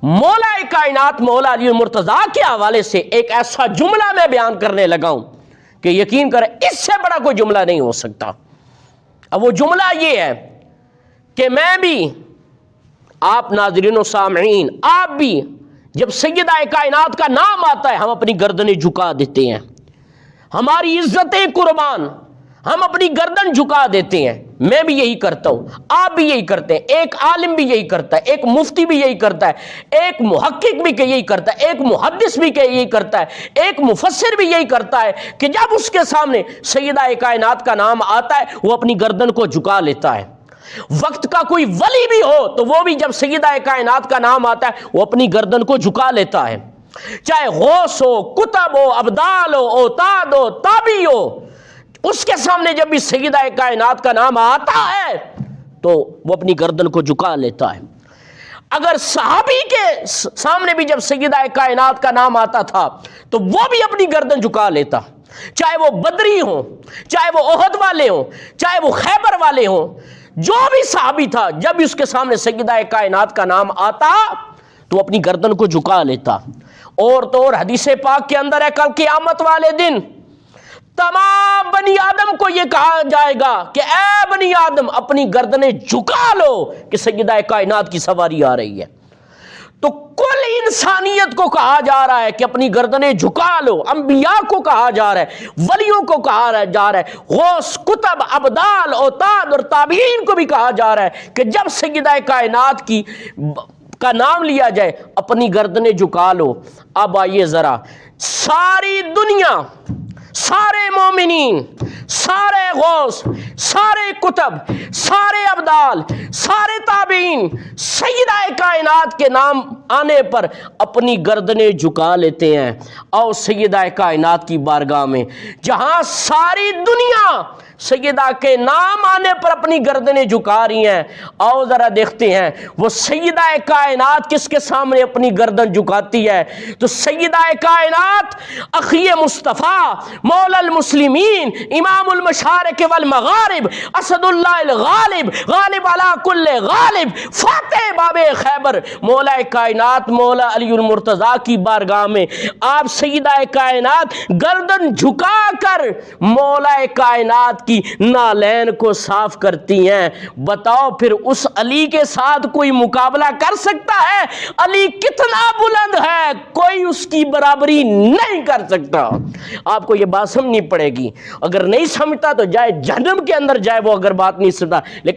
مولا کائنات مولا علی المرتضیٰ کے حوالے سے ایک ایسا جملہ میں بیان کرنے لگا ہوں کہ یقین کریں اس سے بڑا کوئی جملہ نہیں ہو سکتا۔ اب وہ جملہ یہ ہے کہ میں بھی، آپ ناظرین و سامعین، آپ بھی جب سیدہ کائنات کا نام آتا ہے ہم اپنی گردنیں جھکا دیتے ہیں، ہماری عزتیں قربان، ہم اپنی گردن جھکا دیتے ہیں۔ میں بھی یہی کرتا ہوں، آپ بھی یہی کرتے ہیں، ایک عالم بھی یہی کرتا ہے، ایک مفتی بھی یہی کرتا ہے، ایک محقق بھی یہی کرتا ہے، ایک محدث بھی یہی کرتا ہے، ایک مفسر بھی یہی کرتا ہے کہ جب اس کے سامنے سیدہ کائنات کا نام آتا ہے وہ اپنی گردن کو جھکا لیتا ہے۔ وقت کا کوئی ولی بھی ہو تو وہ بھی جب سیدہ کائنات کا نام آتا ہے وہ اپنی گردن کو جھکا لیتا ہے، چاہے غوث ہو، کتب ہو، ابدال ہو، اوتاد ہو، تابعی ہو، اس کے سامنے جب بھی سیدہ کائنات کا نام آتا ہے تو وہ اپنی گردن کو جھکا لیتا ہے۔ اگر صحابی کے سامنے بھی جب سیدہ کائنات کا نام آتا تھا تو وہ بھی اپنی گردن جھکا لیتا، چاہے وہ بدری ہوں، چاہے وہ احد والے ہوں، چاہے وہ خیبر والے ہوں، جو بھی صحابی تھا جب بھی اس کے سامنے سیدہ کائنات کا نام آتا تو وہ اپنی گردن کو جھکا لیتا۔ اور تو اور حدیث پاک کے اندر ہے کل قیامت والے دن تمام بنی آدم کو یہ کہا جائے گا کہ اے بنی آدم اپنی گردنیں جھکا لو کہ سیدہ کائنات کی سواری آ رہی ہے۔ تو کل انسانیت کو کہا جا رہا ہے کہ اپنی گردنیں جھکا لو، انبیاء کو کہا جا رہا ہے، ولیوں کو کہا جا رہا ہے، غوث، کتب، ابدال، اوتاد اور تابعین کو بھی کہا جا رہا ہے کہ جب سیدہ کائنات کا نام لیا جائے اپنی گردنیں جھکا لو۔ اب آئیے ذرا، ساری دنیا، سارے مومنین، سارے غوث، سارے کتب، سارے ابدال، سارے تابعین سیدہ کائنات کے نام آنے پر اپنی گردنیں جھکا لیتے ہیں۔ اور سیدہ کائنات کی بارگاہ میں جہاں ساری دنیا سیدہ کے نام آنے پر اپنی گردنیں جھکا رہی ہیں، آؤ ذرا دیکھتے ہیں وہ سیدہ کائنات کس کے سامنے اپنی گردن جھکاتی ہے۔ تو سیدہ کائنات اخی مصطفیٰ مولا المسلمین امام المشارق والمغارب اسد اللہ الغالب غالب علی کل غالب فاتح باب خیبر مولا کائنات مولا علی المرتضیٰ کی بارگاہ میں آپ سیدہ کائنات گردن جھکا کر مولا کائنات کی نالین کو صاف کرتی ہیں۔ بتاؤ پھر اس علی کے ساتھ کوئی مقابلہ کر سکتا ہے؟ علی کتنا بلند ہے، کوئی اس کی برابری نہیں کر سکتا۔ آپ کو یہ بات سمجھنی پڑے گی، اگر نہیں سمجھتا تو جائے جہنم کے اندر جائے وہ، اگر بات نہیں سمجھتا۔ لیکن